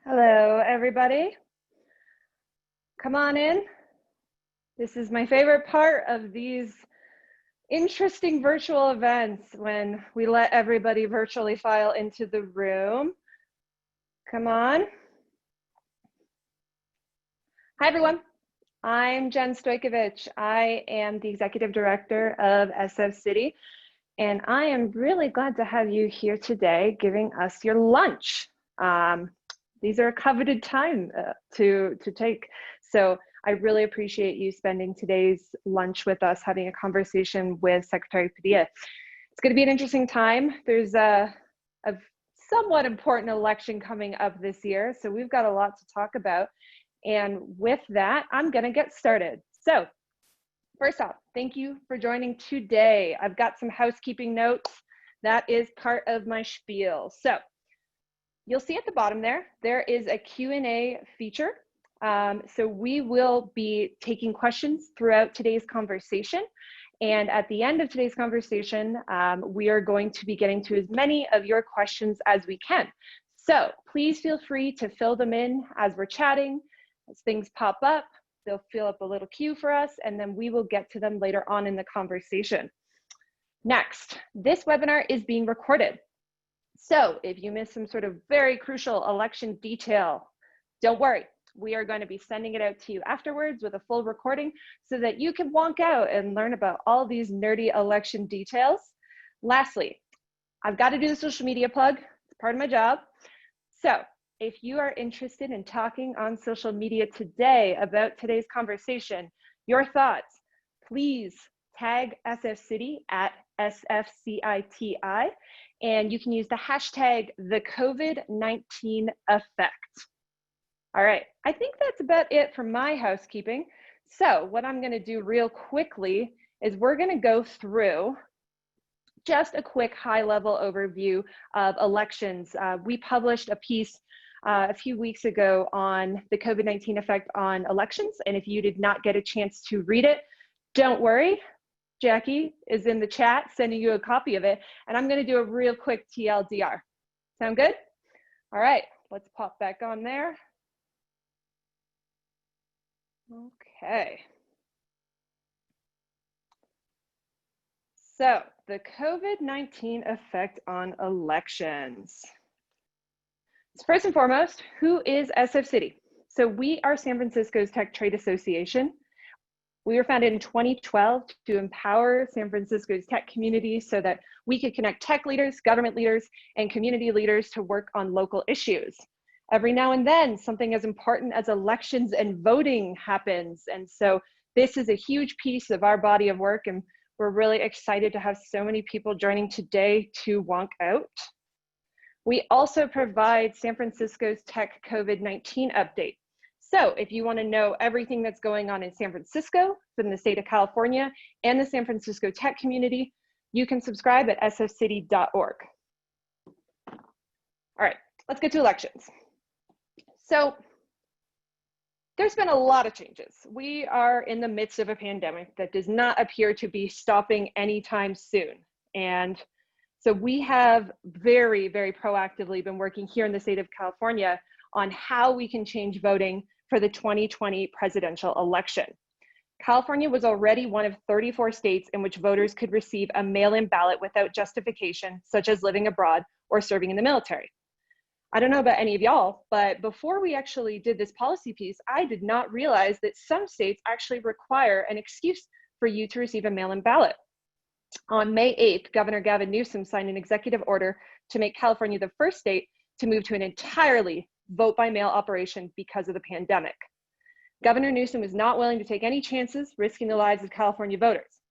Hello, everybody. Come on in. This is my favorite part of these interesting virtual events when we let everybody virtually file into the room. Come on. Hi, everyone. I'm Jen Stojkovic. I am the Executive Director of SF City, and I am really glad to have you here today giving us your lunch. These are a coveted time to take. So I really appreciate you spending today's lunch with us, having a conversation with Secretary Padilla. It's going to be an interesting time. There's a somewhat important election coming up this year, so we've got a lot to talk about. And with that, I'm going to get started. So first off, thank you for joining today. I've got some housekeeping notes. That is part of my spiel. So you'll see at the bottom there is a Q&A feature. So we will be taking questions throughout today's conversation. And at the end of today's conversation, we are going to be getting to as many of your questions as we can. So please feel free to fill them in as we're chatting. As things pop up, they'll fill up a little queue for us, and then we will get to them later on in the conversation. Next, this webinar is being recorded. So if you miss some sort of very crucial election detail, don't worry. We are going to be sending it out to you afterwards with a full recording so that you can walk out and learn about all these nerdy election details. Lastly, I've got to do the social media plug. It's part of my job. So if you are interested in talking on social media today about today's conversation, your thoughts, please tag SF City at SFCITI, and you can use the hashtag #TheCovid-19 effect. All right, I think that's about it for my housekeeping. So what I'm gonna do real quickly is we're gonna go through just a quick high-level overview of elections. We published a piece a few weeks ago on the COVID-19 effect on elections, and if you did not get a chance to read it, don't worry. Jackie is in the chat sending you a copy of it, and I'm going to do a real quick TLDR. Sound good? All right, let's pop back on there. Okay. So the COVID-19 effect on elections. So first and foremost, who is SF City? So we are San Francisco's tech trade association. We were founded in 2012 to empower San Francisco's tech community so that we could connect tech leaders, government leaders, and community leaders to work on local issues. Every now and then, something as important as elections and voting happens. And so this is a huge piece of our body of work, and we're really excited to have so many people joining today to wonk out. We also provide San Francisco's tech COVID-19 update. So if you want to know everything that's going on in San Francisco, from the state of California, and the San Francisco tech community, you can subscribe at sfcity.org. All right, let's get to elections. So there's been a lot of changes. We are in the midst of a pandemic that does not appear to be stopping anytime soon. And so we have very, very proactively been working here in the state of California on how we can change voting for the 2020 presidential election. California was already one of 34 states in which voters could receive a mail-in ballot without justification, such as living abroad or serving in the military. I don't know about any of y'all, but before we actually did this policy piece, I did not realize that some states actually require an excuse for you to receive a mail-in ballot. On May 8th, Governor Gavin Newsom signed an executive order to make California the first state to move to an entirely vote-by-mail operation because of the pandemic. Governor Newsom is not willing to take any chances risking the lives of California voters.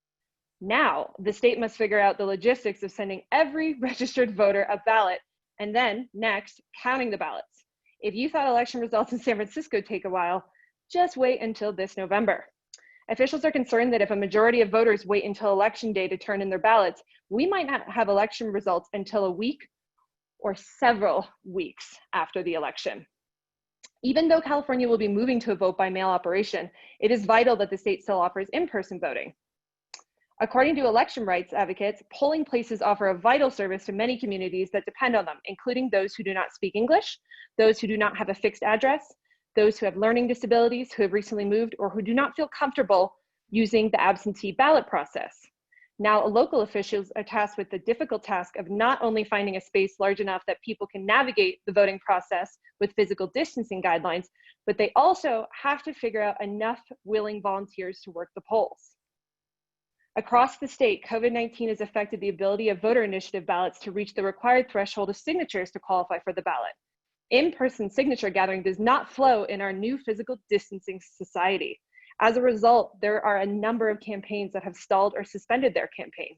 Now, the state must figure out the logistics of sending every registered voter a ballot and then, next, counting the ballots. If you thought election results in San Francisco take a while, just wait until this November. Officials are concerned that if a majority of voters wait until election day to turn in their ballots, we might not have election results until a week or several weeks after the election. Even though California will be moving to a vote-by-mail operation, it is vital that the state still offers in-person voting. According to election rights advocates, polling places offer a vital service to many communities that depend on them, including those who do not speak English, those who do not have a fixed address, those who have learning disabilities, who have recently moved, or who do not feel comfortable using the absentee ballot process. Now, local officials are tasked with the difficult task of not only finding a space large enough that people can navigate the voting process with physical distancing guidelines, but they also have to figure out enough willing volunteers to work the polls. Across the state, COVID-19 has affected the ability of voter initiative ballots to reach the required threshold of signatures to qualify for the ballot. In-person signature gathering does not flow in our new physical distancing society. As a result, there are a number of campaigns that have stalled or suspended their campaign.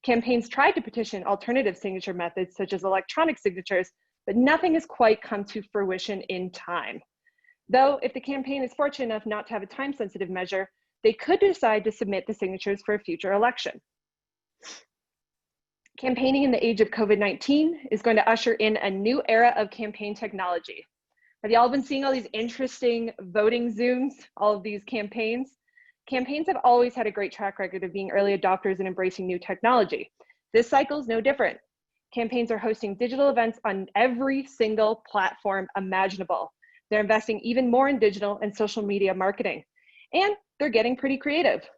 Campaigns tried to petition alternative signature methods such as electronic signatures, but nothing has quite come to fruition in time. Though, if the campaign is fortunate enough not to have a time-sensitive measure, they could decide to submit the signatures for a future election. Campaigning in the age of COVID-19 is going to usher in a new era of campaign technology. Have y'all been seeing all these interesting voting Zooms, all of these campaigns? Campaigns have always had a great track record of being early adopters and embracing new technology. This cycle is no different. Campaigns are hosting digital events on every single platform imaginable. They're investing even more in digital and social media marketing. And they're getting pretty creative.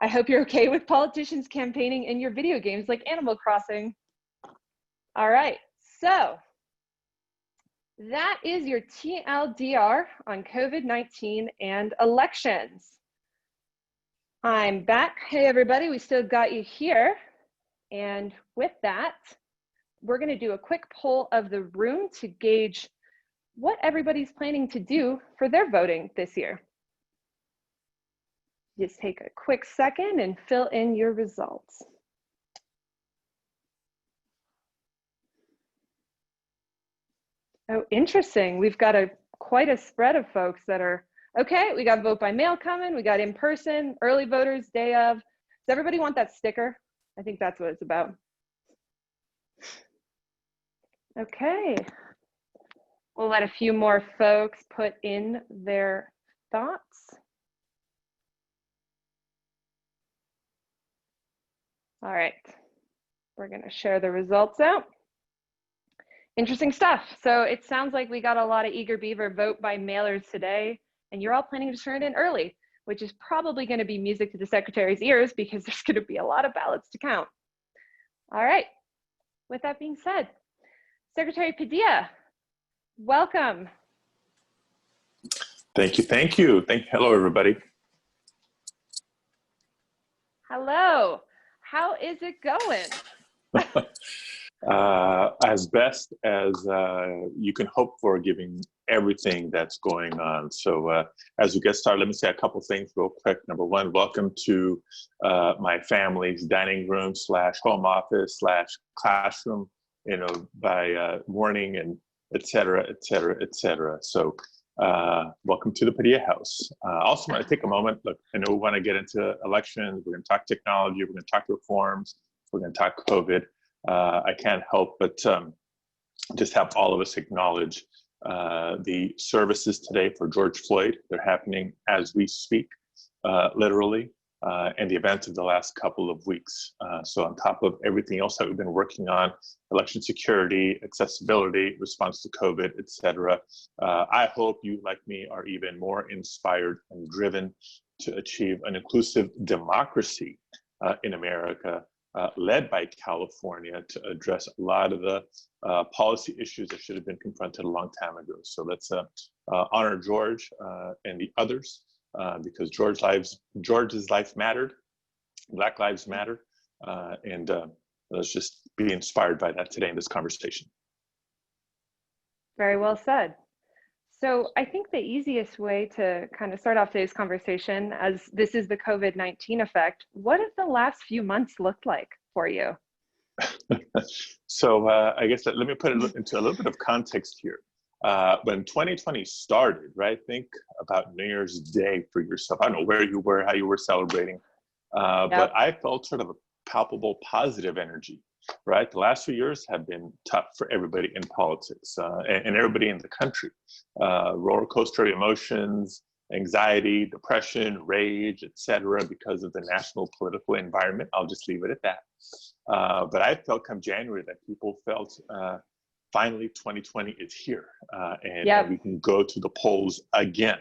I hope you're okay with politicians campaigning in your video games like Animal Crossing. All right, so that is your TLDR on COVID-19 and elections. I'm back. Hey everybody, we still got you here. And with that, we're gonna do a quick poll of the room to gauge what everybody's planning to do for their voting this year. Just take a quick second and fill in your results. Oh, interesting. We've got quite a spread of folks that are, okay, we got vote by mail coming, we got in person, early voters, day of. Does everybody want that sticker? I think that's what it's about. Okay. We'll let a few more folks put in their thoughts. All right, we're gonna share the results out. Interesting stuff. So it sounds like we got a lot of eager beaver vote by mailers today, and you're all planning to turn it in early, which is probably gonna be music to the secretary's ears because there's gonna be a lot of ballots to count. All right, with that being said, Secretary Padilla, welcome. Thank you, thank you. Hello, everybody. Hello. How is it going? As best as you can hope for, given everything that's going on. So as we get started, let me say a couple things real quick. Number one, welcome to my family's dining room / home office / classroom, by morning and et cetera, et cetera, et cetera. So welcome to the Padilla House. I also want to take a moment. Look, I know we want to get into elections. We're going to talk technology. We're going to talk reforms. We're going to talk COVID. I can't help but just have all of us acknowledge the services today for George Floyd. They're happening as we speak, literally, and the events of the last couple of weeks. So on top of everything else that we've been working on, election security, accessibility, response to COVID, et cetera, I hope you, like me, are even more inspired and driven to achieve an inclusive democracy in America, led by California, to address a lot of the policy issues that should have been confronted a long time ago. So let's honor George and the others, because George's life mattered, Black lives matter, and let's just be inspired by that today in this conversation. Very well said. So I think the easiest way to kind of start off today's conversation, as this is the COVID-19 effect, what have the last few months looked like for you? So I guess let me put it into a little bit of context here. When 2020 started, right? Think about New Year's Day for yourself. I don't know where you were, how you were celebrating, but I felt sort of a palpable positive energy, right? The last few years have been tough for everybody in politics and everybody in the country. Roller coaster emotions, anxiety, depression, rage, etc., because of the national political environment. I'll just leave it at that. But I felt come January that people felt finally 2020 is here, and we can go to the polls again.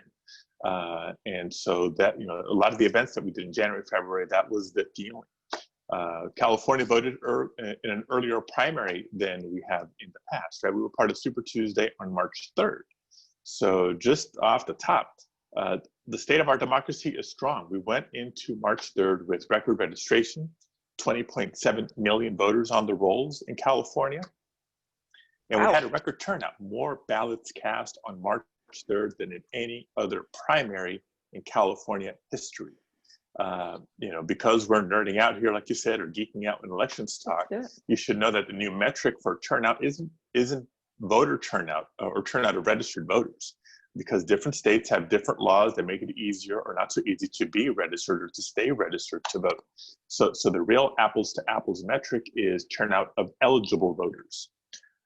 And so that, you know, a lot of the events that we did in January, February, that was the feeling. California voted in an earlier primary than we have in the past, right? We were part of Super Tuesday on March 3rd. So just off the top, the state of our democracy is strong. We went into March 3rd with record registration, 20.7 million voters on the rolls in California. And we had a record turnout, more ballots cast on March 3rd than in any other primary in California history. You know, because we're nerding out here, like you said, or geeking out in elections talk, you should know that the new metric for turnout isn't voter turnout or turnout of registered voters, because different states have different laws that make it easier or not so easy to be registered or to stay registered to vote. So the real apples to apples metric is turnout of eligible voters.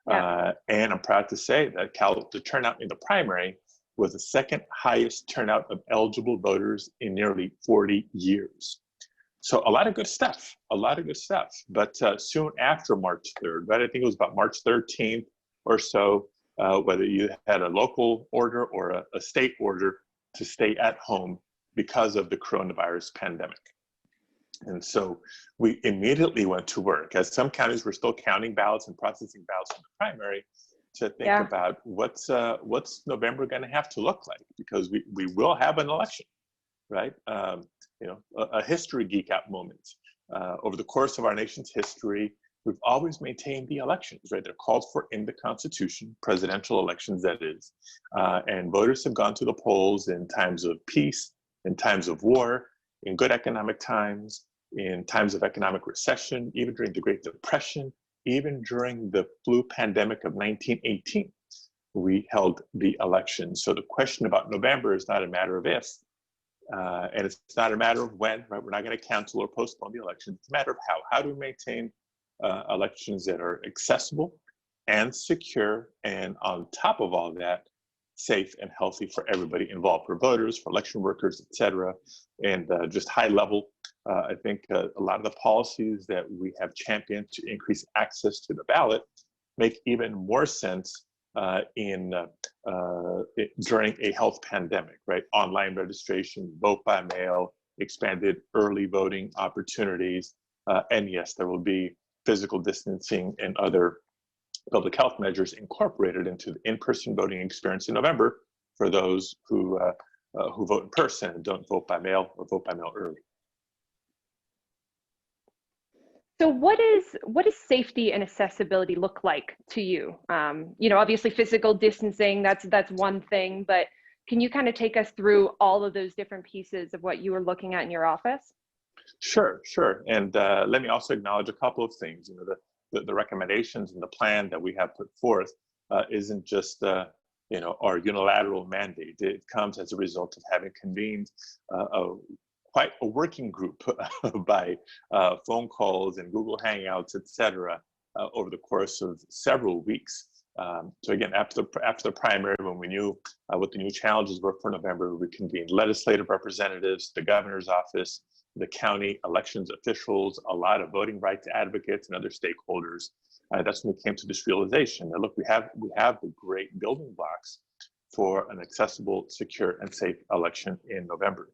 And I'm proud to say that the turnout in the primary was the second highest turnout of eligible voters in nearly 40 years. So a lot of good stuff, But soon after March 3rd, right, I think it was about March 13th or so, whether you had a local order or a state order to stay at home because of the coronavirus pandemic. And so we immediately went to work, as some counties were still counting ballots and processing ballots in the primary, to think about what's November going to have to look like, because we will have an election, right? You know, a history geek out moment. Over the course of our nation's history, we've always maintained the elections, right? They're called for in the Constitution, presidential elections, that is. And voters have gone to the polls in times of peace, in times of war, in good economic times, in times of economic recession, even during the Great Depression, even during the flu pandemic of 1918, we held the election. So the question about November is not a matter of if, and it's not a matter of when, right? We're not going to cancel or postpone the election. It's a matter of how. How do we maintain elections that are accessible and secure, and on top of all that, safe and healthy for everybody involved, for voters, for election workers, et cetera. And just high level, I think a lot of the policies that we have championed to increase access to the ballot make even more sense during a health pandemic, right? Online registration, vote by mail, expanded early voting opportunities, and yes, there will be physical distancing and other public health measures incorporated into the in-person voting experience in November for those who vote in person and don't vote by mail or vote by mail early. So what does safety and accessibility look like to you? You know, obviously physical distancing, that's one thing, but can you kind of take us through all of those different pieces of what you were looking at in your office? Sure. And let me also acknowledge a couple of things. You know, the recommendations and the plan that we have put forth isn't just you know, our unilateral mandate. It comes as a result of having convened quite a working group by phone calls and Google Hangouts, et cetera, over the course of several weeks. So again, after the primary, when we knew what the new challenges were for November, we convened legislative representatives, the governor's office, the county elections officials, a lot of voting rights advocates and other stakeholders. That's when we came to this realization that, look, we have the great building blocks for an accessible, secure, and safe election in November.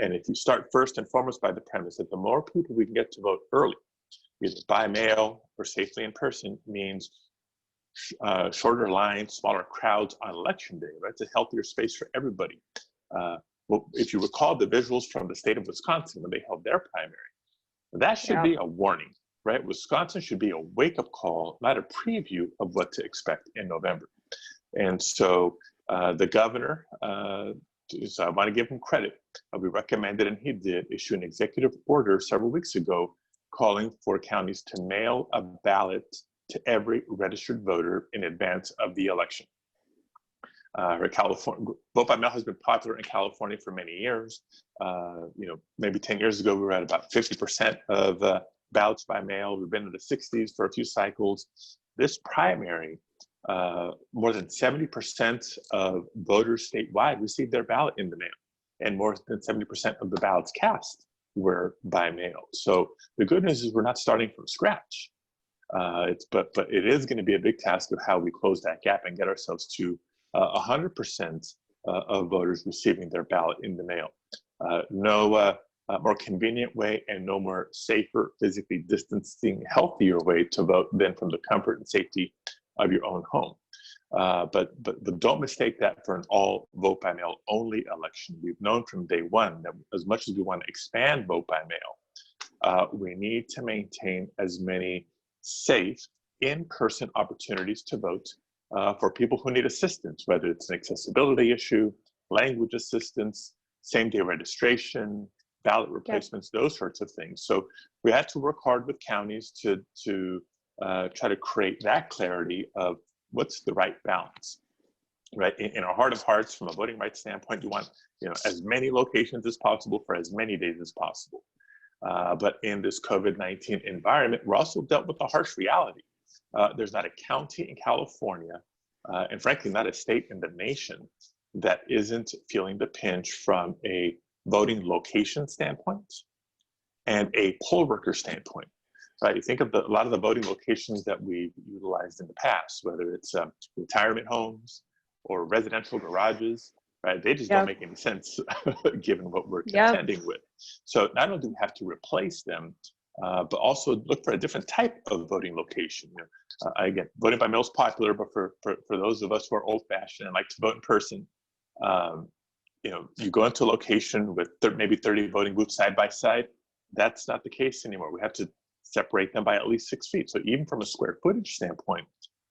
And if you start first and foremost by the premise that the more people we can get to vote early, either by mail or safely in person, means shorter lines, smaller crowds on election day, right? It's a healthier space for everybody. Well, if you recall the visuals from the state of Wisconsin when they held their primary, that should be a warning, right? Wisconsin should be a wake-up call, not a preview of what to expect in November. And so the governor, so I want to give him credit, we recommended, and he did, issue an executive order several weeks ago calling for counties to mail a ballot to every registered voter in advance of the election. California, vote by mail has been popular in California for many years. You know, maybe 10 years ago, we were at about 50% of ballots by mail. We've been in the 60s for a few cycles. This primary more than 70% of voters statewide received their ballot in the mail, and more than 70% of the ballots cast were by mail. So the good news is we're not starting from scratch. But it is going to be a big task of how we close that gap and get ourselves to 100% of voters receiving their ballot in the mail. No more convenient way and no more safer, physically distancing, healthier way to vote than from the comfort and safety of your own home. But don't mistake that for an all vote by mail only election. We've known from day one that as much as we want to expand vote by mail, we need to maintain as many safe in-person opportunities to vote for people who need assistance, whether it's an accessibility issue, language assistance, same-day registration, ballot replacements, those sorts of things. So we had to work hard with counties to try to create that clarity of what's the right balance, right? In our heart of hearts, from a voting rights standpoint, you want as many locations as possible for as many days as possible. But in this COVID-19 environment, we're also dealt with a harsh reality. There's not a county in California, and frankly, not a state in the nation that isn't feeling the pinch from a voting location standpoint and a poll worker standpoint. Right? You think of a lot of the voting locations that we've utilized in the past, whether it's retirement homes or residential garages, right? They just don't make any sense given what we're contending with. So not only do we have to replace them, but also look for a different type of voting location. Again, voting by mail is popular, but for those of us who are old-fashioned and like to vote in person, you go into a location with maybe 30 voting booths side by side. That's not the case anymore. We have to separate them by at least 6 feet. So even from a square footage standpoint,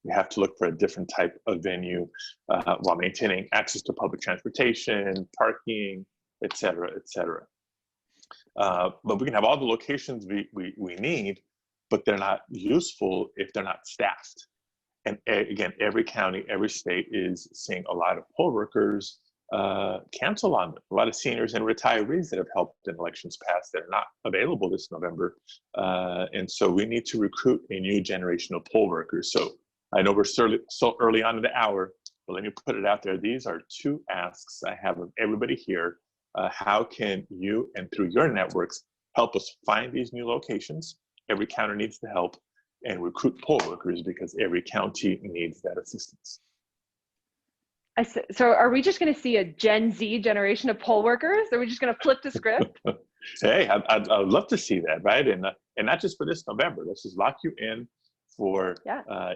we have to look for a different type of venue while maintaining access to public transportation, parking, et cetera, et cetera. But we can have all the locations we need, but they're not useful if they're not staffed. And again, every county, every state is seeing a lot of poll workers cancel on them. A lot of seniors and retirees that have helped in elections past that are not available this November. And so we need to recruit a new generation of poll workers. So I know we're so early on in the hour, but let me put it out there. These are 2 asks I have of everybody here. How can you and through your networks help us find these new locations? Every county needs the help, and recruit poll workers because every county needs that assistance. So are we just going to see a Gen Z generation of poll workers? Are we just going to flip the script? Hey, I'd love to see that, right? And not just for this November. Let's just lock you in for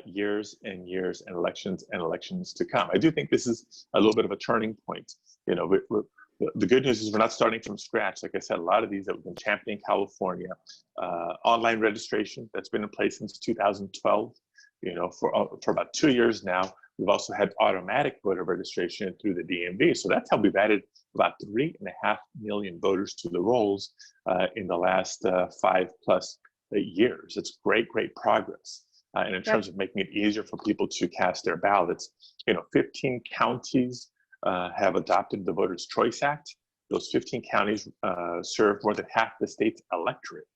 years and years and elections to come. I do think this is a little bit of a turning point. The good news is we're not starting from scratch. Like I said, a lot of these that we've been championing California, online registration that's been in place since 2012, for about 2 years now. We've also had automatic voter registration through the DMV. So that's how we've added about 3.5 million voters to the rolls in the last 5+ years. It's great progress. And in terms of making it easier for people to cast their ballots, 15 counties have adopted the Voters' Choice Act. Those 15 counties serve more than half the state's electorate.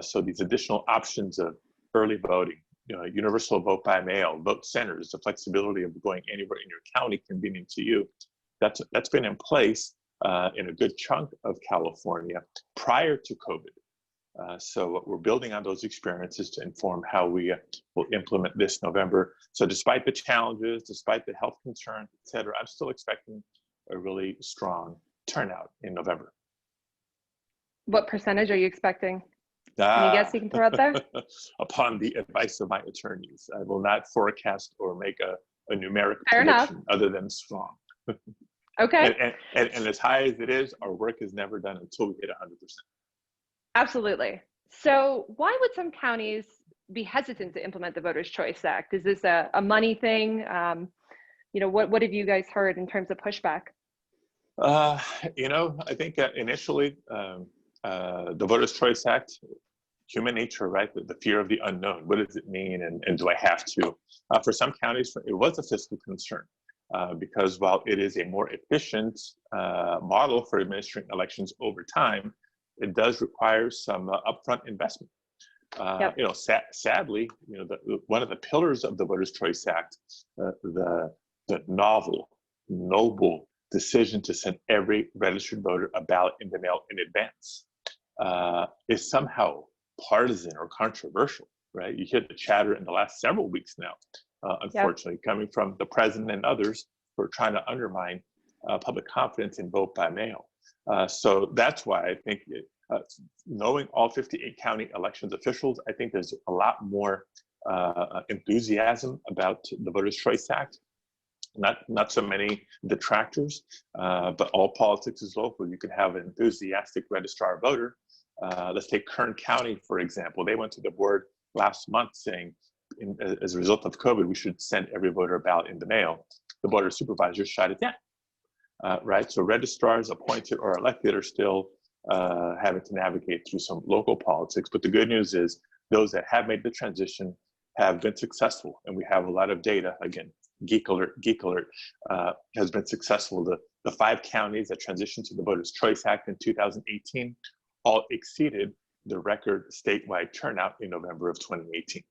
So these additional options of early voting, universal vote by mail, vote centers, the flexibility of going anywhere in your county convenient to you, that's been in place in a good chunk of California prior to COVID. So we're building on those experiences to inform how we will implement this November. So despite the challenges, despite the health concerns, et cetera, I'm still expecting a really strong turnout in November. What percentage are you expecting? Any guess you can throw out there? Upon the advice of my attorneys, I will not forecast or make a numeric Fair prediction enough. other than strong. Okay. And as high as it is, our work is never done until we hit 100%. Absolutely. So why would some counties be hesitant to implement the Voters' Choice Act? Is this a money thing? What have you guys heard in terms of pushback? I think initially the Voters' Choice Act, human nature, right? The fear of the unknown. What does it mean? And do I have to? For some counties, it was a fiscal concern because while it is a more efficient model for administering elections over time, it does require some upfront investment. Yep. You know, sadly, you know, one of the pillars of the Voters' Choice Act, the noble decision to send every registered voter a ballot in the mail in advance, is somehow partisan or controversial, right? You hear the chatter in the last several weeks now, unfortunately, coming from the president and others who are trying to undermine public confidence in vote by mail. So that's why I think knowing all 58 county elections officials, I think there's a lot more enthusiasm about the Voters' Choice Act. Not so many detractors, but all politics is local. You can have an enthusiastic registrar voter. Let's take Kern County, for example. They went to the board last month saying, as a result of COVID, we should send every voter a ballot in the mail. The board of supervisors shot it down, right? So registrars appointed or elected are still having to navigate through some local politics. But the good news is those that have made the transition have been successful. And we have a lot of data, again, Geek Alert has been successful. The 5 counties that transitioned to the Voters' Choice Act in 2018 all exceeded the record statewide turnout in November of 2018.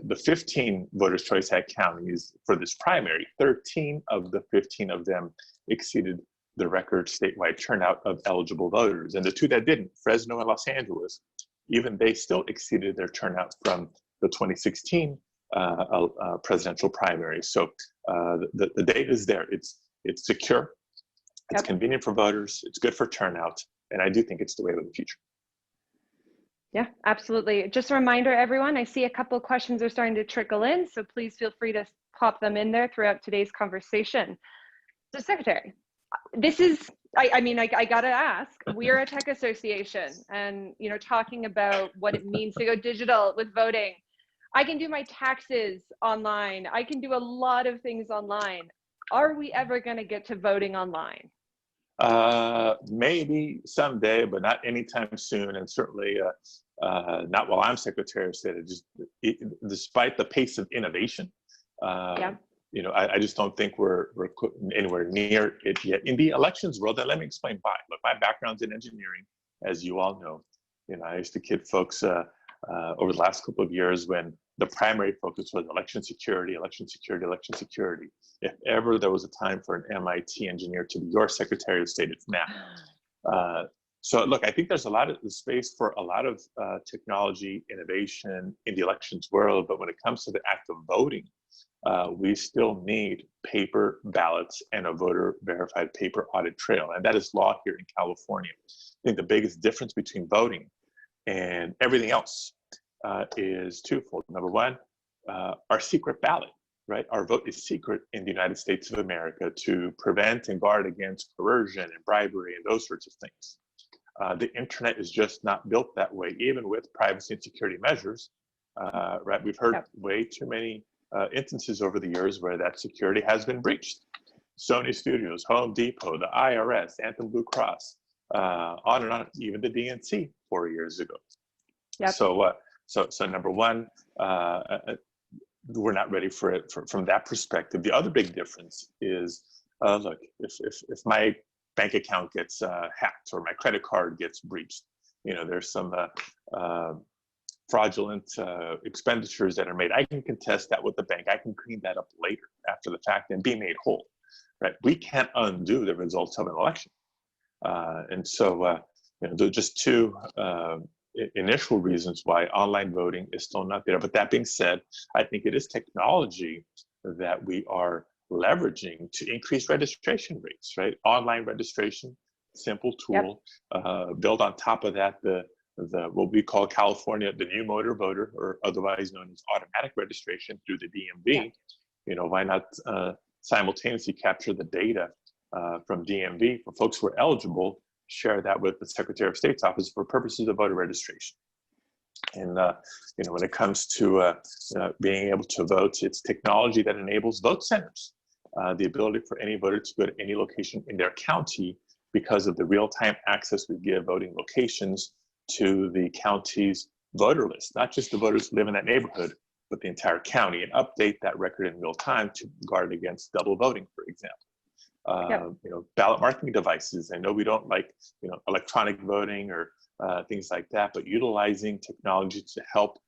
The 15 Voters' Choice Act counties for this primary, 13 of the 15 of them exceeded the record statewide turnout of eligible voters. And the 2 that didn't, Fresno and Los Angeles, even they still exceeded their turnout from the 2016 presidential primary. So the data is there. It's secure, it's convenient for voters, it's good for turnout, and I do think it's the way of the future. Yeah, absolutely. Just a reminder, everyone, I see a couple of questions are starting to trickle in, so please feel free to pop them in there throughout today's conversation. So Secretary, this is, I mean, I gotta ask, we're a tech association and, you know, talking about what it means to go digital with voting. I can do my taxes online. I can do a lot of things online. Are we ever going to get to voting online? Maybe someday, but not anytime soon, and certainly not while I'm Secretary of State. Despite the pace of innovation, you know, I just don't think we're anywhere near it yet. In the elections world, and let me explain why. Look, my background's in engineering, as you all know. You know, I used to kid folks over the last couple of years when the primary focus was election security, election security, election security. If ever there was a time for an MIT engineer to be your Secretary of State, it's now. So look, I think there's a lot of space for a lot of technology innovation in the elections world, but when it comes to the act of voting, we still need paper ballots and a voter verified paper audit trail. And that is law here in California. I think the biggest difference between voting and everything else is twofold. Number one, our secret ballot, right? Our vote is secret in the United States of America to prevent and guard against coercion and bribery and those sorts of things. The internet is just not built that way, even with privacy and security measures, right? We've heard way too many instances over the years where that security has been breached. Sony Studios, Home Depot, the IRS, Anthem Blue Cross, on and on, even the DNC 4 years ago. So number one, we're not ready for it from that perspective. The other big difference is, look, if my bank account gets hacked or my credit card gets breached, you know, there's some fraudulent expenditures that are made. I can contest that with the bank. I can clean that up later after the fact and be made whole, right? We can't undo the results of an election. And so, you know, there are just two initial reasons why online voting is still not there. But that being said, I think it is technology that we are leveraging to increase registration rates, right? Online registration, simple tool. Build on top of that the what we call California, the new motor voter, or otherwise known as automatic registration through the DMV. You know, why not simultaneously capture the data from DMV for folks who are eligible, share that with the Secretary of State's office for purposes of voter registration. And you know, when it comes to being able to vote, it's technology that enables vote centers, the ability for any voter to go to any location in their county because of the real-time access we give voting locations to the county's voter list, not just the voters who live in that neighborhood, but the entire county, and update that record in real time to guard against double voting, for example. You know, ballot marking devices. I know we don't like, you know, electronic voting or things like that, but utilizing technology to help,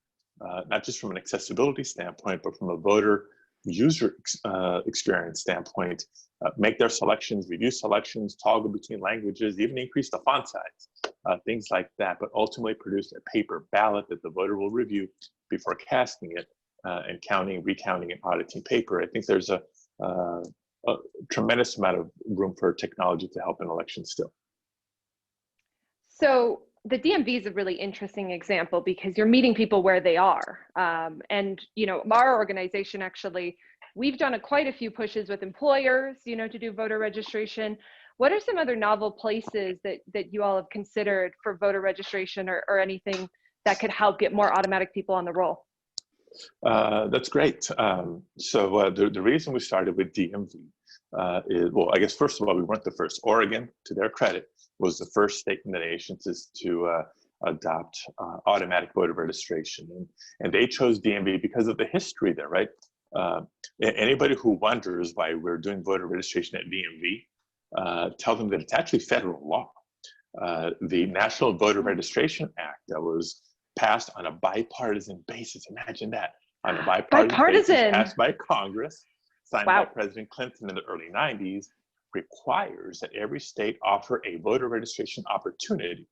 not just from an accessibility standpoint, but from a voter user experience standpoint, make their selections, reduce selections, toggle between languages, even increase the font size, things like that, but ultimately produce a paper ballot that the voter will review before casting it and counting, recounting, and auditing paper. I think there's a tremendous amount of room for technology to help in elections still. So the DMV is a really interesting example because you're meeting people where they are. And, our organization, actually, we've done quite a few pushes with employers, to do voter registration. What are some other novel places that you all have considered for voter registration or anything that could help get more automatic people on the roll? That's great. So the reason we started with DMV is, well, I guess, first of all, we weren't the first. Oregon, to their credit, was the first state in the nation to adopt automatic voter registration. And they chose DMV because of the history there, right? Anybody who wonders why we're doing voter registration at DMV, tell them that it's actually federal law. The National Voter Registration Act that was passed on a bipartisan basis. Imagine that, on a bipartisan basis, passed by Congress, signed by President Clinton in the early 90s, requires that every state offer a voter registration opportunity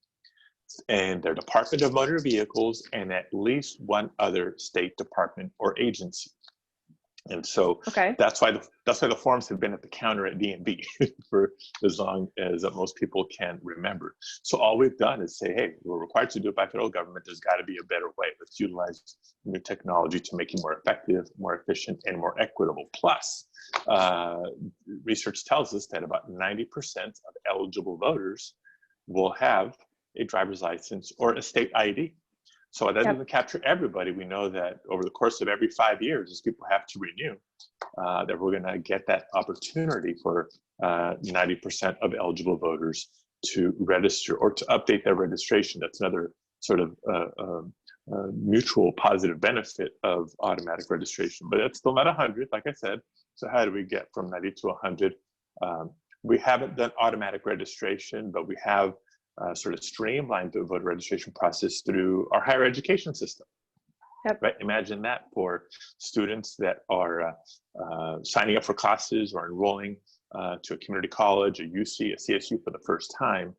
in their Department of Motor Vehicles and at least one other state department or agency. And so that's why the forms have been at the counter at DMV for as long as most people can remember. So all we've done is say, hey, we're required to do it by federal government. There's got to be a better way. Let's utilize new technology to make it more effective, more efficient, and more equitable. Plus, research tells us that about 90% of eligible voters will have a driver's license or a state ID. So that doesn't capture everybody. We know that over the course of every 5 years, as people have to renew, that we're going to get that opportunity for 90% of eligible voters to register or to update their registration. That's another sort of mutual positive benefit of automatic registration. But it's still not 100, like I said. So how do we get from 90 to 100? We haven't done automatic registration, but we have sort of streamlined the voter registration process through our higher education system. Right? Imagine that for students that are signing up for classes or enrolling to a community college, a UC, a CSU for the first time,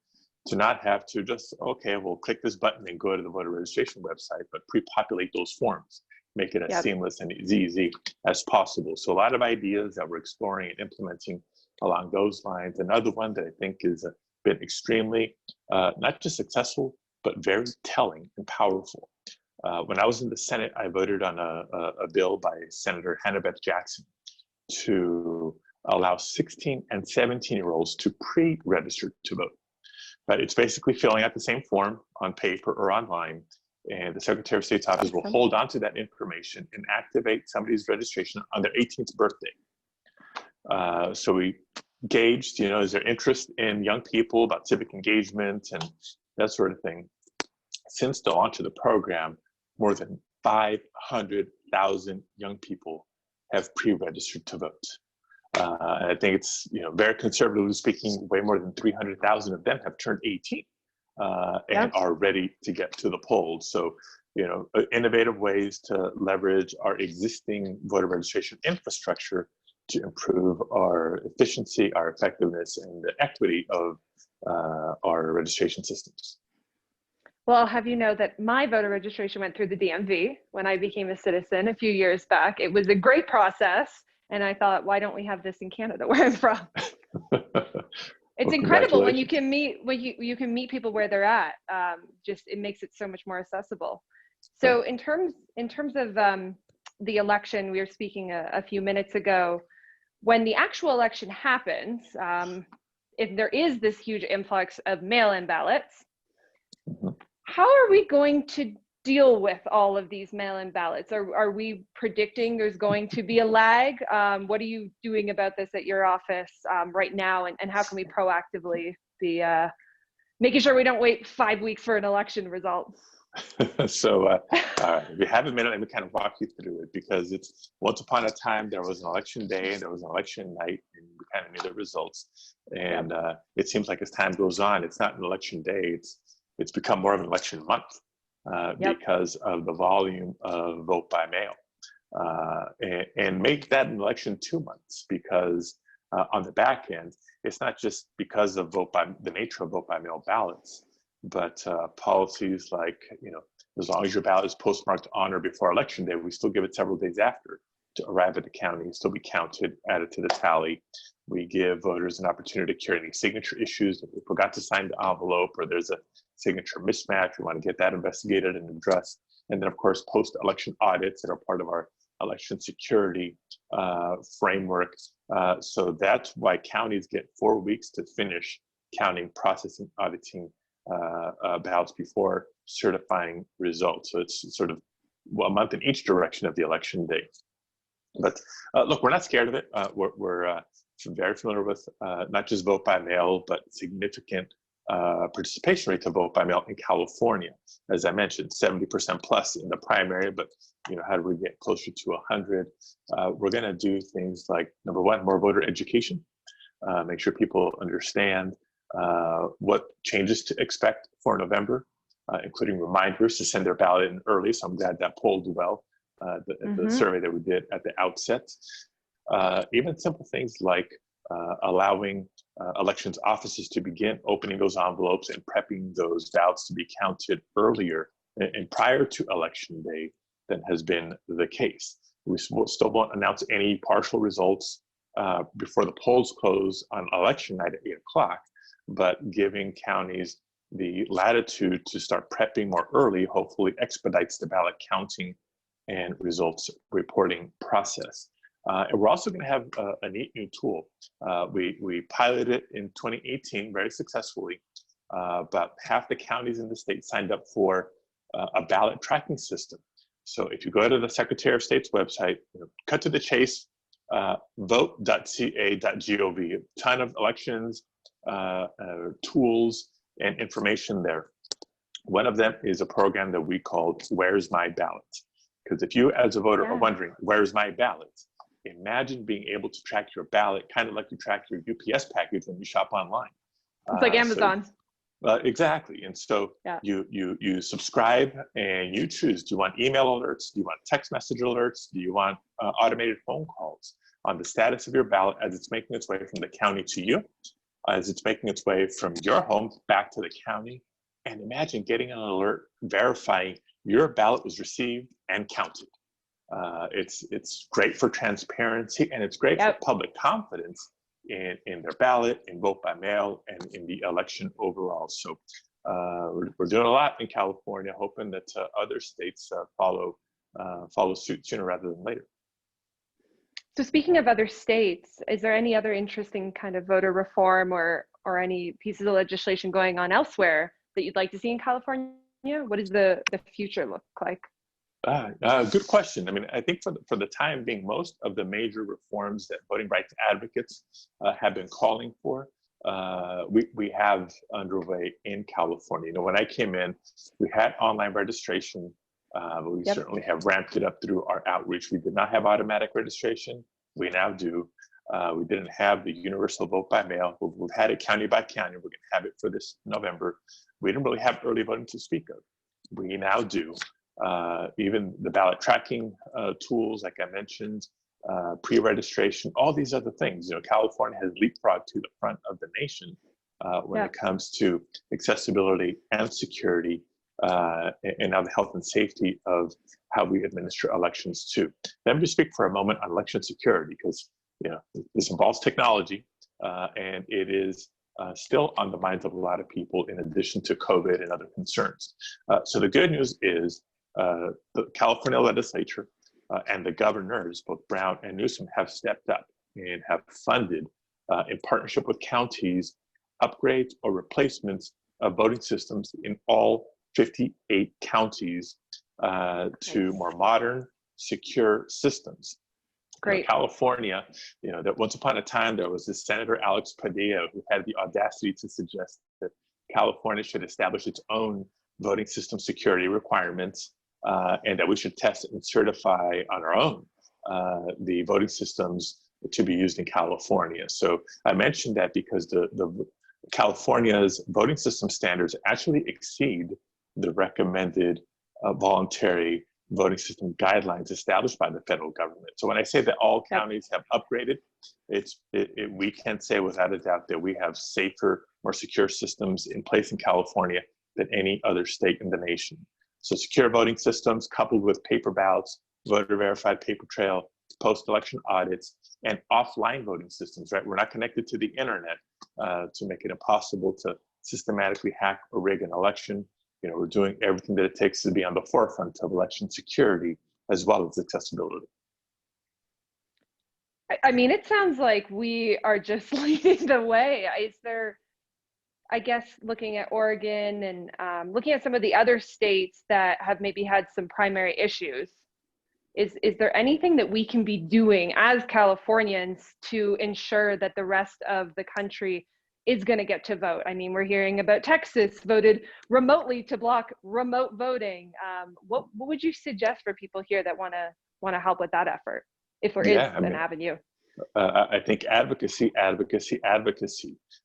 to not have to just, okay, we'll click this button and go to the voter registration website, but pre-populate those forms, make it as seamless and as easy as possible. So a lot of ideas that we're exploring and implementing along those lines. Another one that I think is been extremely, not just successful, but very telling and powerful. When I was in the Senate, I voted on a bill by Senator Hannah-Beth Jackson to allow 16 and 17-year-olds to pre-register to vote. But it's basically filling out the same form on paper or online, and the Secretary of State's office will hold on to that information and activate somebody's registration on their 18th birthday. So we gauged, is there interest in young people about civic engagement and that sort of thing. Since the launch of the program, more than 500,000 young people have pre-registered to vote. And I think it's, very conservatively speaking, way more than 300,000 of them have turned 18 and are ready to get to the polls. So, innovative ways to leverage our existing voter registration infrastructure to improve our efficiency, our effectiveness, and the equity of our registration systems. Well, I'll have you know that my voter registration went through the DMV when I became a citizen a few years back. It was a great process, and I thought, why don't we have this in Canada, where I'm from? It's incredible when you can meet you can meet people where they're at. It makes it so much more accessible. So in terms of the election, we were speaking a few minutes ago. When the actual election happens, if there is this huge influx of mail-in ballots, how are we going to deal with all of these mail-in ballots? Are we predicting there's going to be a lag? What are you doing about this at your office right now? And how can we proactively be making sure we don't wait 5 weeks for an election result? So if you have a minute, let me kind of walk you through it, because it's once upon a time there was an election day and there was an election night, and we kind of knew the results. And it seems like as time goes on, it's not an election day, it's it's become more of an election month because of the volume of vote by mail. And make that an election 2 months, because on the back end, it's not just because of the nature of vote by mail ballots, but policies like, as long as your ballot is postmarked on or before election day, we still give it several days after to arrive at the county, still be counted, added to the tally. We give voters an opportunity to cure any signature issues. If we forgot to sign the envelope or there's a signature mismatch, we want to get that investigated and addressed. And then, of course, post-election audits that are part of our election security framework. So that's why counties get 4 weeks to finish counting, processing, auditing ballots before certifying results. So it's sort of a month in each direction of the election day. But look, we're not scared of it. We're very familiar with not just vote by mail, but significant participation rate to vote by mail in California. As I mentioned, 70% plus in the primary, but how do we get closer to 100? We're going to do things like, number one, more voter education, make sure people understand what changes to expect for November, including reminders to send their ballot in early. So I'm glad that polled well, the survey that we did at the outset. Even simple things like allowing elections offices to begin opening those envelopes and prepping those ballots to be counted earlier and prior to election day than has been the case. We still won't announce any partial results before the polls close on election night at 8 o'clock, but giving counties the latitude to start prepping more early hopefully expedites the ballot counting and results reporting process. And we're also going to have a neat new tool. We piloted it in 2018 very successfully. About half the counties in the state signed up for a ballot tracking system. So if you go to the Secretary of State's website, cut to the chase, vote.ca.gov, a ton of elections, tools, and information there. One of them is a program that we called Where's My Ballot? Because if you as a voter are wondering, where's my ballot? Imagine being able to track your ballot, kind of like you track your UPS package when you shop online. It's like Amazon. Exactly. And so you subscribe and you choose, do you want email alerts? Do you want text message alerts? Do you want automated phone calls on the status of your ballot as it's making its way from the county to you, as it's making its way from your home back to the county? And imagine getting an alert verifying your ballot was received and counted. It's great for transparency, and it's great for public confidence in their ballot, in vote by mail, and in the election overall. So we're doing a lot in California, hoping that other states follow suit sooner rather than later. So speaking of other states, is there any other interesting kind of voter reform or any pieces of legislation going on elsewhere that you'd like to see in California? What does the future look like? Good question. I mean, I think for the time being, most of the major reforms that voting rights advocates have been calling for, we have underway in California. When I came in, we had online registration. But we certainly have ramped it up through our outreach. We did not have automatic registration. We now do. We didn't have the universal vote by mail. We've had it county by county. We're going to have it for this November. We didn't really have early voting to speak of. We now do. Even the ballot tracking tools, like I mentioned, pre-registration, all these other things. California has leapfrogged to the front of the nation when it comes to accessibility and security, and now the health and safety of how we administer elections too. Let me just speak for a moment on election security, because this involves technology, and it is still on the minds of a lot of people in addition to COVID and other concerns. So the good news is the California legislature and the governors, both Brown and Newsom, have stepped up and have funded, in partnership with counties, upgrades or replacements of voting systems in all 58 counties to more modern, secure systems. Great. California, that once upon a time there was this Senator Alex Padilla who had the audacity to suggest that California should establish its own voting system security requirements, and that we should test and certify on our own the voting systems to be used in California. So I mentioned that because the California's voting system standards actually exceed the recommended voluntary voting system guidelines established by the federal government. So when I say that all counties have upgraded, we can say without a doubt that we have safer, more secure systems in place in California than any other state in the nation. So secure voting systems coupled with paper ballots, voter verified paper trail, post-election audits, and offline voting systems, right? We're not connected to the internet to make it impossible to systematically hack or rig an election. You know, we're doing everything that it takes to be on the forefront of election security as well as accessibility. I mean, it sounds like we are just leading the way. Is there, I guess, looking at Oregon and looking at some of the other states that have maybe had some primary issues, is there anything that we can be doing as Californians to ensure that the rest of the country is going to get to vote? I mean, we're hearing about Texas voted remotely to block remote voting. What would you suggest for people here that want to help with that effort, if there is an avenue? I think advocacy,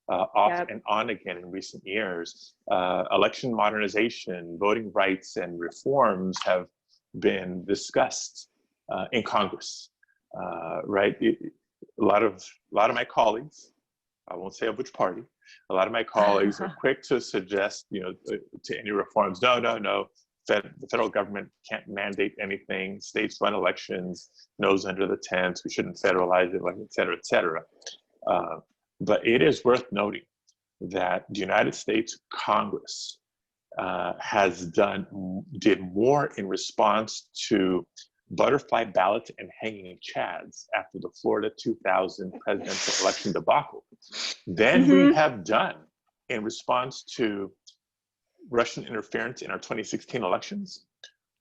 off and on again in recent years. Election modernization, voting rights, and reforms have been discussed in Congress, right? A lot of my colleagues, I won't say of which party, a lot of my colleagues are quick to suggest, you know, to any reforms. No. The federal government can't mandate anything. States run elections, nose under the tent. We shouldn't federalize it, et cetera, et cetera. But it is worth noting that the United States Congress did more in response to butterfly ballots and hanging chads after the Florida 2000 presidential election debacle than we have done in response to Russian interference in our 2016 elections,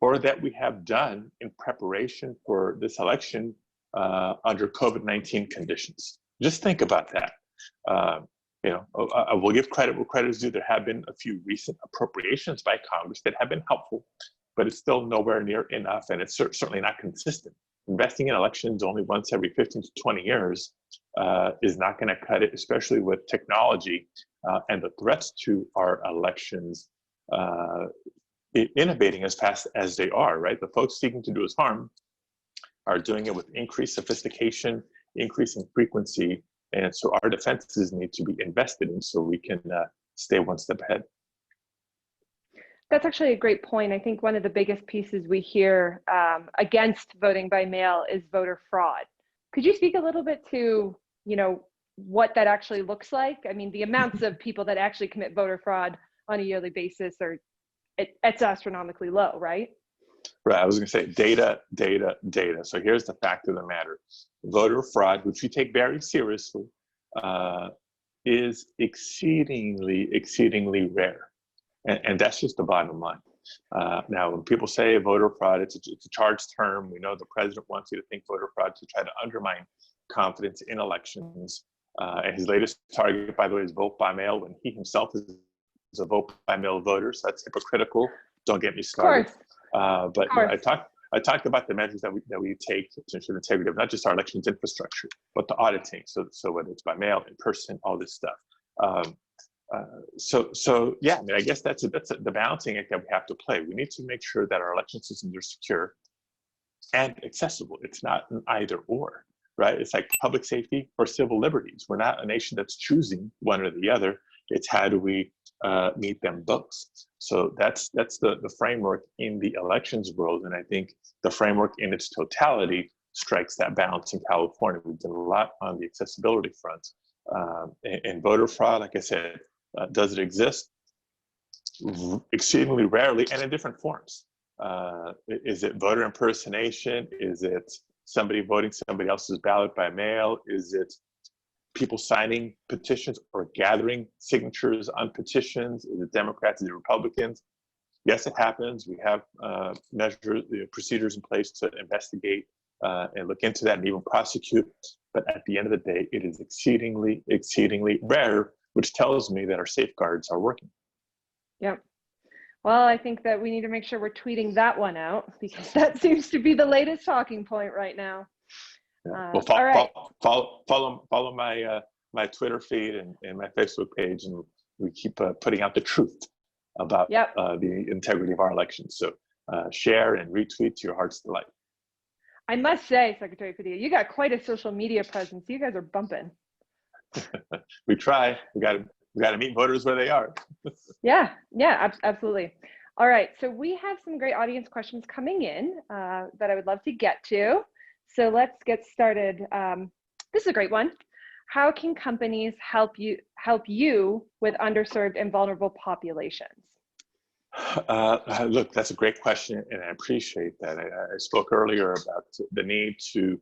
or that we have done in preparation for this election under COVID-19 conditions. Just think about that. You know, I will give credit where credit is due. There have been a few recent appropriations by Congress that have been helpful, but it's still nowhere near enough, and it's certainly not consistent. Investing in elections only once every 15 to 20 years is not going to cut it, especially with technology and the threats to our elections innovating as fast as they are, right? The folks seeking to do us harm are doing it with increased sophistication, increasing frequency, and so our defenses need to be invested in so we can stay one step ahead. That's actually a great point. I think one of the biggest pieces we hear against voting by mail is voter fraud. Could you speak a little bit to, you know, what that actually looks like? I mean, the amounts of people that actually commit voter fraud on a yearly basis it's astronomically low, right? Right, I was gonna say data. So here's the fact of the matter. Voter fraud, which we take very seriously, is exceedingly rare. And that's just the bottom line. Now, when people say voter fraud, it's a charged term. We know the president wants you to think voter fraud to try to undermine confidence in elections. And his latest target, by the way, is vote by mail, when he himself is a vote by mail voter. So that's hypocritical. Don't get me started. But you know, I talked about the measures that we take to ensure the integrity of not just our elections infrastructure, but the auditing. So whether it's by mail, in person, all this stuff. So yeah, I mean, I guess that's the balancing act that we have to play. We need to make sure that our election systems are secure and accessible. It's not an either or, right? It's like public safety or civil liberties. We're not a nation that's choosing one or the other. It's how do we meet them both. So that's the framework in the elections world, and I think the framework in its totality strikes that balance in California. We've done a lot on the accessibility front. And voter fraud, like I said, does it exist? Exceedingly rarely and in different forms. Is it voter impersonation? Is it somebody voting somebody else's ballot by mail? Is it people signing petitions or gathering signatures on petitions? Is it Democrats? Is it Republicans? Yes, it happens. We have measures, procedures in place to investigate and look into that and even prosecute. But at the end of the day, it is exceedingly rare, which tells me that our safeguards are working. Yep. Well, I think that we need to make sure we're tweeting that one out, because that seems to be the latest talking point right now. Well, follow my my Twitter feed and my Facebook page, and we keep putting out the truth about Yep. the integrity of our elections. So share and retweet to your heart's delight. I must say, Secretary Padilla, you got quite a social media presence. You guys are bumping. We try. We got to meet voters where they are. Yeah, absolutely. All right, so we have some great audience questions coming in that I would love to get to. So let's get started. This is a great one. How can companies help you with underserved and vulnerable populations? Look, that's a great question, and I appreciate that. I spoke earlier about the need to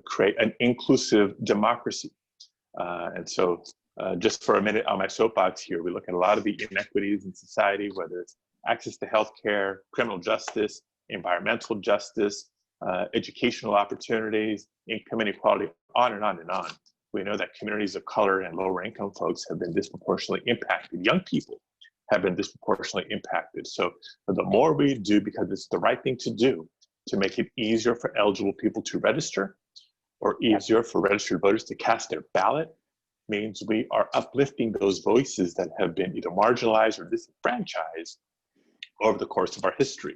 create an inclusive democracy. And so just for a minute on my soapbox here, we look at a lot of the inequities in society, whether it's access to healthcare, criminal justice, environmental justice, educational opportunities, income inequality, on and on and on. We know that communities of color and lower income folks have been disproportionately impacted. Young people have been disproportionately impacted. So the more we do, because it's the right thing to do, to make it easier for eligible people to register or easier for registered voters to cast their ballot, means we are uplifting those voices that have been either marginalized or disenfranchised over the course of our history.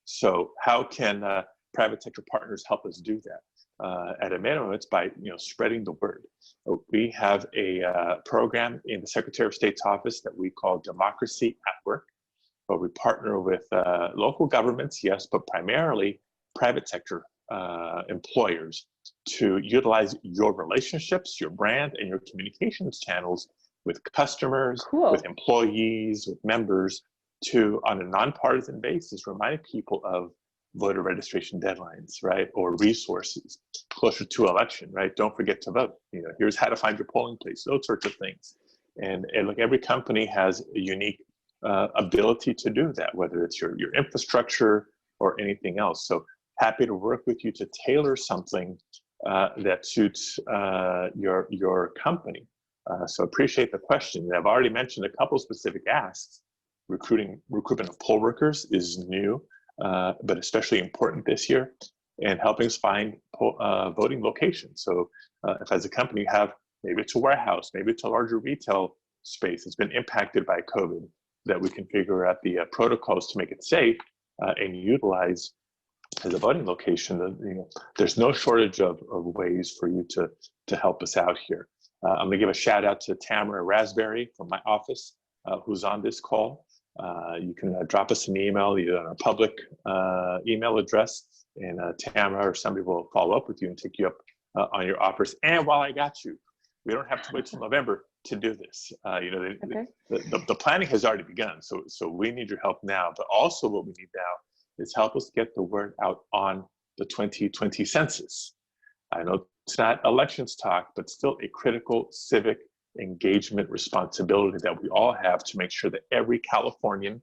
So how can private sector partners help us do that? At a minimum, it's by spreading the word. We have a program in the Secretary of State's office that we call Democracy at Work, where we partner with local governments, yes, but primarily private sector employers to utilize your relationships, your brand, and your communications channels with customers, with employees, with members, to, on a nonpartisan basis, remind people of voter registration deadlines, right? Or resources closer to election, right? Don't forget to vote. Here's how to find your polling place, those sorts of things. And look, every company has a unique ability to do that, whether it's your infrastructure or anything else. So happy to work with you to tailor something that suits your company. So appreciate the question. I've already mentioned a couple specific asks. Recruitment of poll workers is new, but especially important this year, and helping us find voting locations. So if as a company you have, maybe it's a warehouse, maybe it's a larger retail space that's been impacted by COVID, that we can figure out the protocols to make it safe and utilize as a voting location. There's no shortage of ways for you to help us out here. I'm gonna give a shout out to Tamara Raspberry from my office, who's on this call. You can drop us an email, either on our public email address, and Tamara or somebody will follow up with you and take you up on your offers. And while I got you, we don't have to wait till November to do this. The planning has already begun, so we need your help now. But also what we need now is help us get the word out on the 2020 census. I know it's not elections talk, but still a critical civic engagement responsibility that we all have to make sure that every Californian,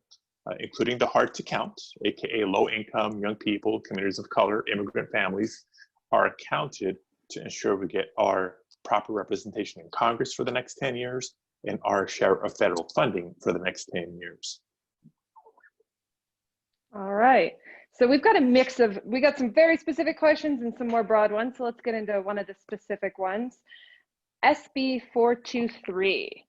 including the hard to count, aka low income, young people, communities of color, immigrant families, are accounted to ensure we get our proper representation in Congress for the next 10 years and our share of federal funding for the next 10 years. All right. So we've got a mix of, we got some very specific questions and some more broad ones. So let's get into one of the specific ones. SB 423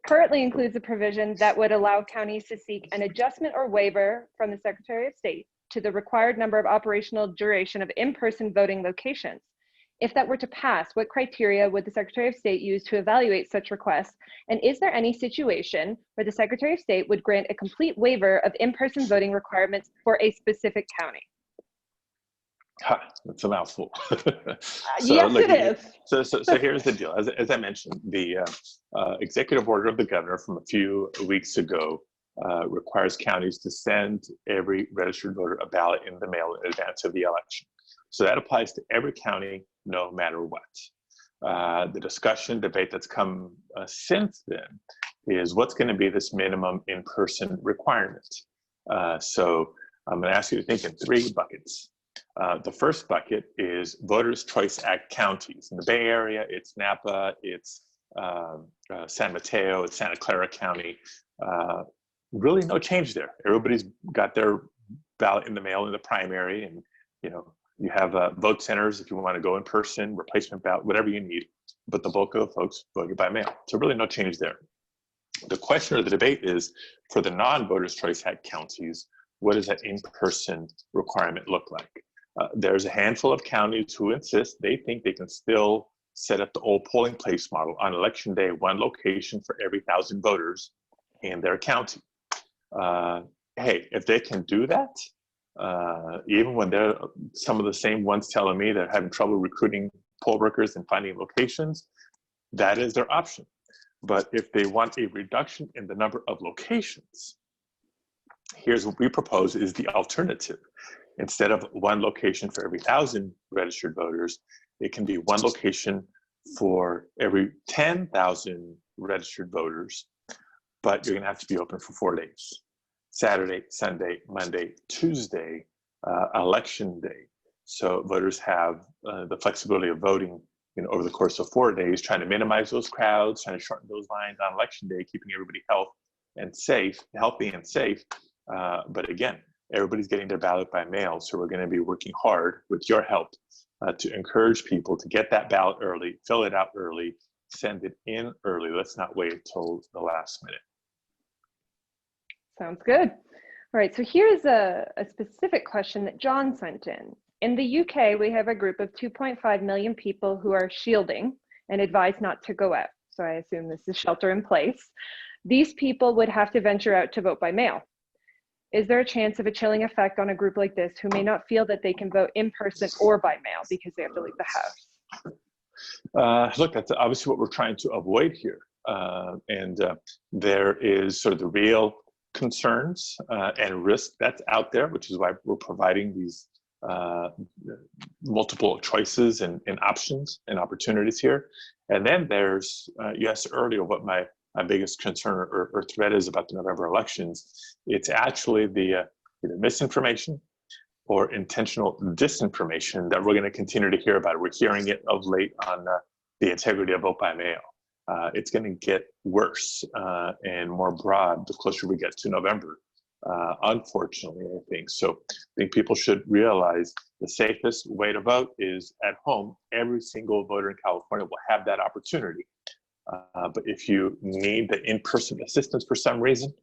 currently includes a provision that would allow counties to seek an adjustment or waiver from the Secretary of State to the required number of operational duration of in-person voting locations. If that were to pass, what criteria would the Secretary of State use to evaluate such requests? And is there any situation where the Secretary of State would grant a complete waiver of in-person voting requirements for a specific county? That's a mouthful. Yes, it is. So here's the deal. As I mentioned, the executive order of the governor from a few weeks ago requires counties to send every registered voter a ballot in the mail in advance of the election. So that applies to every county, no matter what. The debate that's come since then is what's going to be this minimum in-person requirement. So I'm going to ask you to think in three buckets. The first bucket is Voters' Choice Act counties. In the Bay Area, it's Napa, it's San Mateo, it's Santa Clara County. Really no change there. Everybody's got their ballot in the mail in the primary, and you have vote centers if you want to go in person, replacement ballot, whatever you need. but the bulk of the folks voted by mail. So really no change there. The question or the debate is, for the non-Voters' Choice Act counties, what does that in-person requirement look like? There's a handful of counties who insist they think they can still set up the old polling place model on election day, one location for every 1,000 voters in their county. Hey, if they can do that, even when they're some of the same ones telling me they're having trouble recruiting poll workers and finding locations, that is their option. But if they want a reduction in the number of locations, here's what we propose is the alternative. Instead of one location for every 1,000 registered voters, it can be one location for every 10,000 registered voters, but you're gonna have to be open for 4 days. Saturday, Sunday, Monday, Tuesday, election day. So voters have the flexibility of voting over the course of 4 days, trying to minimize those crowds, trying to shorten those lines on election day, keeping everybody healthy and safe. But again, everybody's getting their ballot by mail. So we're going to be working hard with your help to encourage people to get that ballot early, fill it out early, send it in early. Let's not wait until the last minute. Sounds good. All right, so here's a specific question that John sent in. In the UK, we have a group of 2.5 million people who are shielding and advised not to go out. So I assume this is shelter in place. These people would have to venture out to vote by mail. Is there a chance of a chilling effect on a group like this who may not feel that they can vote in person or by mail because they have to leave the house? Look, that's obviously what we're trying to avoid here. There is sort of the real concerns and risk that's out there, which is why we're providing these multiple choices and options and opportunities here. And then there's, you asked earlier what my biggest concern or threat is about the November elections. It's actually the either misinformation or intentional disinformation that we're going to continue to hear about. We're hearing it of late on the integrity of vote by mail. It's going to get worse and more broad the closer we get to November, unfortunately, I think. So I think people should realize the safest way to vote is at home. Every single voter in California will have that opportunity. But if you need the in-person assistance for some reason,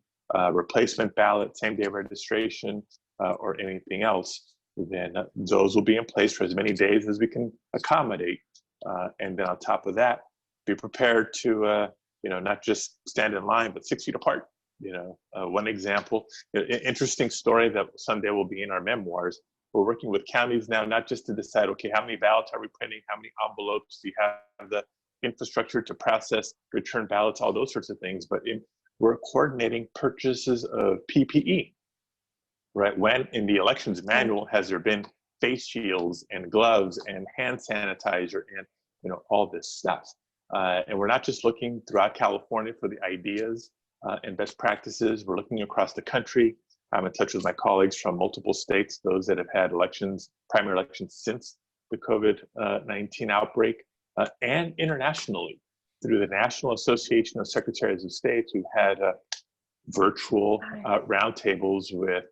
replacement ballot, same-day registration, or anything else, then those will be in place for as many days as we can accommodate. And then on top of that, be prepared to, not just stand in line, but 6 feet apart. One example, interesting story that someday will be in our memoirs. We're working with counties now, not just to decide, okay, how many ballots are we printing? How many envelopes do you have the infrastructure to process, return ballots, all those sorts of things. But we're coordinating purchases of PPE, right? When in the elections manual has there been face shields and gloves and hand sanitizer and all this stuff. And we're not just looking throughout California for the ideas and best practices. We're looking across the country. I'm in touch with my colleagues from multiple states, those that have had elections, primary elections since the COVID-19 outbreak, and internationally through the National Association of Secretaries of State, who had virtual roundtables with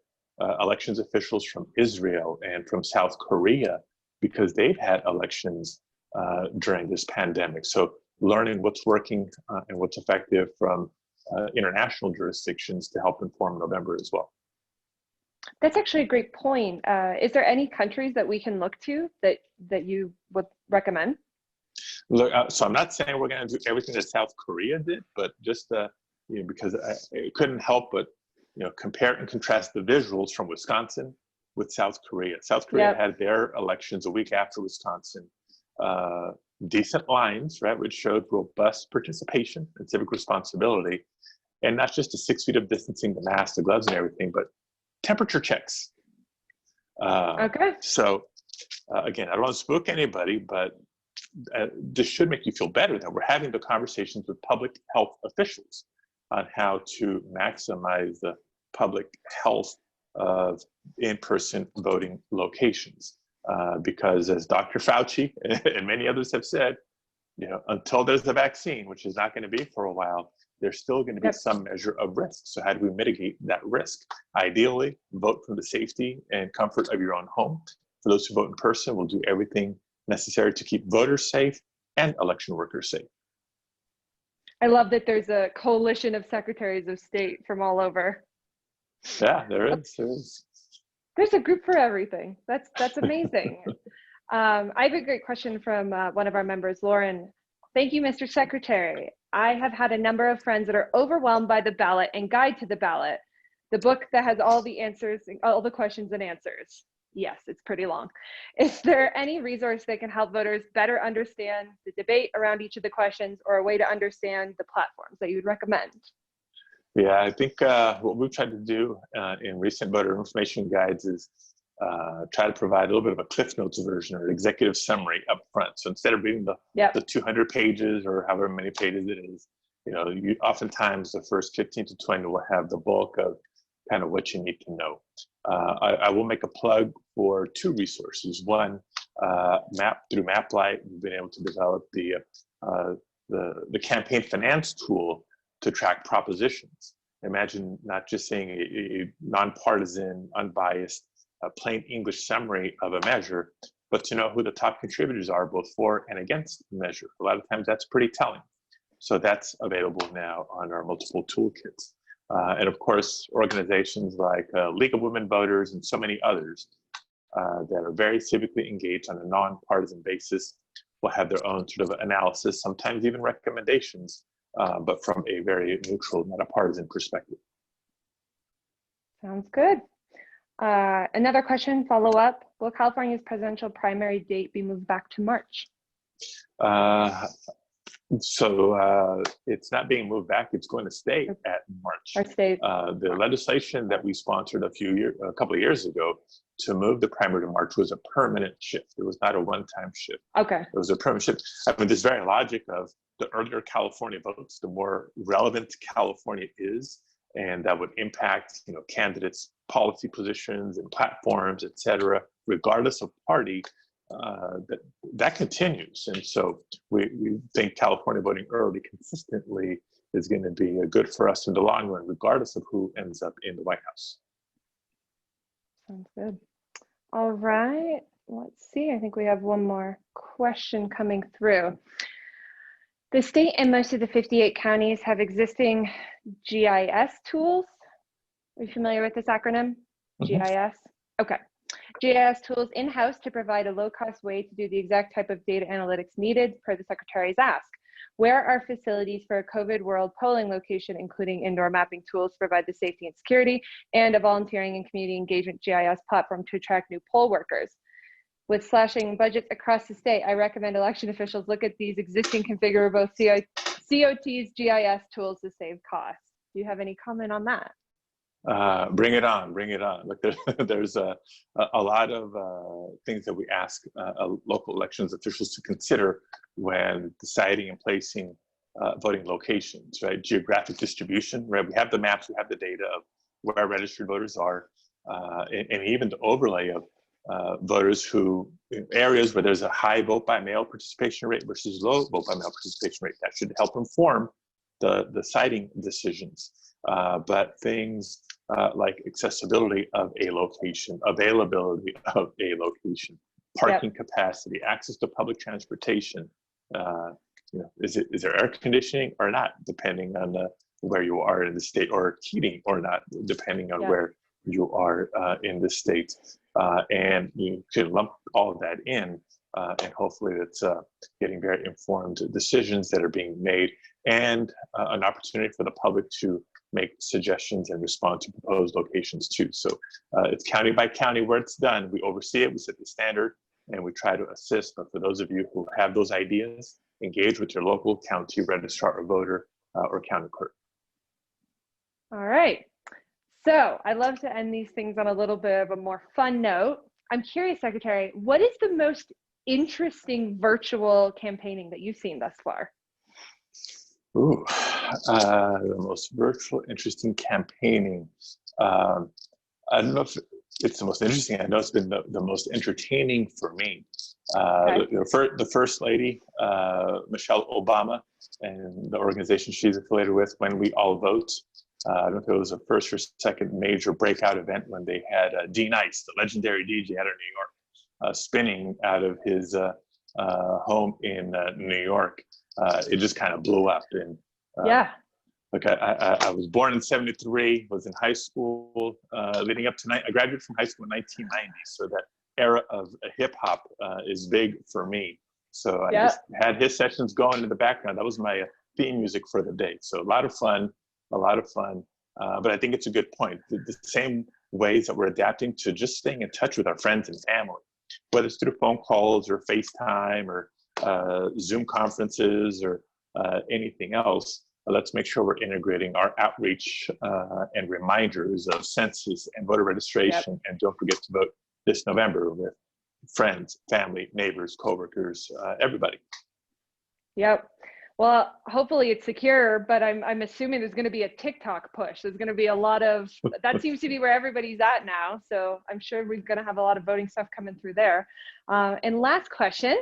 elections officials from Israel and from South Korea, because they've had elections during this pandemic. So learning what's working and what's effective from international jurisdictions to help inform November as well. That's actually a great point. Is there any countries that we can look to that you would recommend? Look, so I'm not saying we're going to do everything that South Korea did, but just because I couldn't help but compare and contrast the visuals from Wisconsin with South Korea. South Korea had their elections a week after Wisconsin. Decent lines, right, which showed robust participation and civic responsibility, and not just the 6 feet of distancing, the mask, the gloves, and everything, but temperature checks. Okay. So again, I don't want to spook anybody, but this should make you feel better that we're having the conversations with public health officials on how to maximize the public health of in-person voting locations. Because as Dr. Fauci and many others have said, until there's a vaccine, which is not going to be for a while, there's still going to be some measure of risk. So how do we mitigate that risk? Ideally, vote from the safety and comfort of your own home. For those who vote in person, we'll do everything necessary to keep voters safe. and election workers safe. I love that there's a coalition of secretaries of state from all over. Yeah, there is. There's a group for everything. That's amazing. I have a great question from one of our members, Lauren. Thank you, Mr. Secretary. I have had a number of friends that are overwhelmed by the ballot and Guide to the Ballot, the book that has all the answers, all the questions and answers. Yes, it's pretty long. Is there any resource that can help voters better understand the debate around each of the questions, or a way to understand the platforms that you would recommend? Yeah, I think what we've tried to do in recent voter information guides is try to provide a little bit of a Cliff Notes version or executive summary up front. So instead of reading the 200 pages or however many pages it is, you oftentimes the first 15 to 20 will have the bulk of kind of what you need to know. I will make a plug for two resources. One, through MapLight, we've been able to develop the campaign finance tool to track propositions. Imagine not just saying a nonpartisan, unbiased, plain English summary of a measure, but to know who the top contributors are, both for and against the measure. A lot of times that's pretty telling. So that's available now on our multiple toolkits. And of course, organizations like League of Women Voters and so many others that are very civically engaged on a nonpartisan basis will have their own sort of analysis, sometimes even recommendations, but from a very neutral, not a partisan perspective. Sounds good. Another question, follow up. Will California's presidential primary date be moved back to March? So it's not being moved back. It's going to stay at March. The legislation that we sponsored a couple of years ago to move the primary to March was a permanent shift. It was not a one-time shift. Okay. It was a permanent shift. I mean, this very logic of the earlier California votes, the more relevant California is, and that would impact, candidates' policy positions and platforms, et cetera, regardless of party. That continues, and so we think California voting early consistently is going to be good for us in the long run, regardless of who ends up in the White House. Sounds good. All right, let's see. I think we have one more question coming through. The state and most of the 58 counties have existing GIS tools. Are you familiar with this acronym? Mm-hmm. GIS? Okay. GIS tools in-house to provide a low-cost way to do the exact type of data analytics needed per the Secretary's ask. Where are facilities for a COVID world polling location, including indoor mapping tools to provide the safety and security, and a volunteering and community engagement GIS platform to attract new poll workers? With slashing budgets across the state, I recommend election officials look at these existing configurable COT's GIS tools to save costs. Do you have any comment on that? Bring it on. Look, there's a lot of things that we ask local elections officials to consider when deciding and placing voting locations, right? Geographic distribution, right? We have the maps, we have the data of where registered voters are, and even the overlay of voters who, in areas where there's a high vote by mail participation rate versus low vote by mail participation rate. That should help inform the citing decisions. But things like accessibility of a location, availability of a location, parking capacity, access to public transportation, is there air conditioning or not, depending on where you are in the state, or heating or not, depending on where you are in the state. And you can lump all of that in, and hopefully it's getting very informed decisions that are being made, and an opportunity for the public to make suggestions and respond to proposed locations too. So it's county by county where it's done. We oversee it, we set the standard, and we try to assist. But for those of you who have those ideas, engage with your local county registrar or voter or county clerk. All right. So I love to end these things on a little bit of a more fun note. I'm curious, Secretary, what is the most interesting virtual campaigning that you've seen thus far? Ooh, the most virtual interesting campaigning. I don't know if it's the most interesting. I know it's been the most entertaining for me. The First Lady, Michelle Obama, and the organization she's affiliated with, When We All Vote. I don't know if it was the first or second major breakout event when they had D Nice, the legendary DJ out of New York, spinning out of his home in New York, it just kind of blew up. And Yeah. okay, I was born in '73, was in high school leading up to I graduated from high school in 1990. So that era of hip hop is big for me. So I just had his sessions going in the background. That was my theme music for the day. So a lot of fun, a lot of fun. But I think it's a good point. The same ways that we're adapting to just staying in touch with our friends and family, whether it's through phone calls or FaceTime or Zoom conferences or anything else. Let's make sure we're integrating our outreach and reminders of census and voter registration. And don't forget to vote this November with friends, family, neighbors, coworkers, everybody. Yep. Well, hopefully it's secure, but I'm assuming there's going to be a TikTok push. There's going to be a lot of, that seems to be where everybody's at now. So I'm sure we're going to have a lot of voting stuff coming through there. And last question,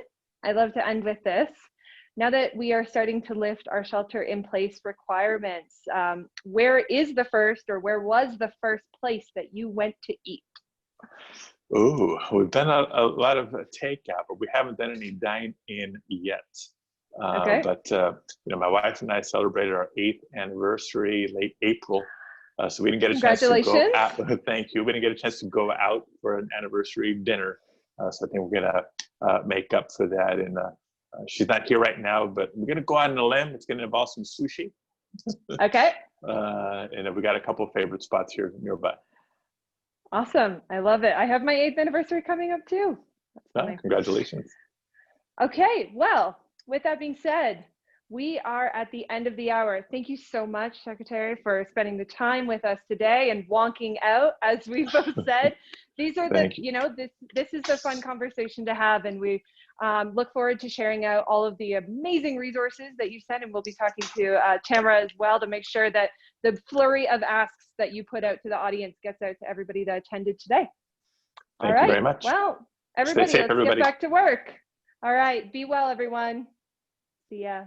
I'd love to end with this. Now that we are starting to lift our shelter in place requirements, where is the first, or where was the first place that you went to eat? Oh, we've done a lot of takeout, but we haven't done any dine-in yet. Okay. But my wife and I celebrated our 8th anniversary late April, so we didn't get a chance to go out. Thank you. We didn't get a chance to go out for an anniversary dinner, so I think we're gonna make up for that. And she's not here right now, but we're gonna go out on a limb. It's gonna involve some sushi. Okay. And we got a couple of favorite spots here nearby. Awesome. I love it. I have my 8th anniversary coming up too. That's funny. Congratulations. Okay. Well, with that being said, we are at the end of the hour. Thank you so much, Secretary, for spending the time with us today and wonking out, as we both said. These are this is a fun conversation to have, and we look forward to sharing out all of the amazing resources that you sent, and we'll be talking to Tamara as well to make sure that the flurry of asks that you put out to the audience gets out to everybody that attended today. Thank you very much. Well, everybody, let's get back to work. All right. Be well, everyone. See ya.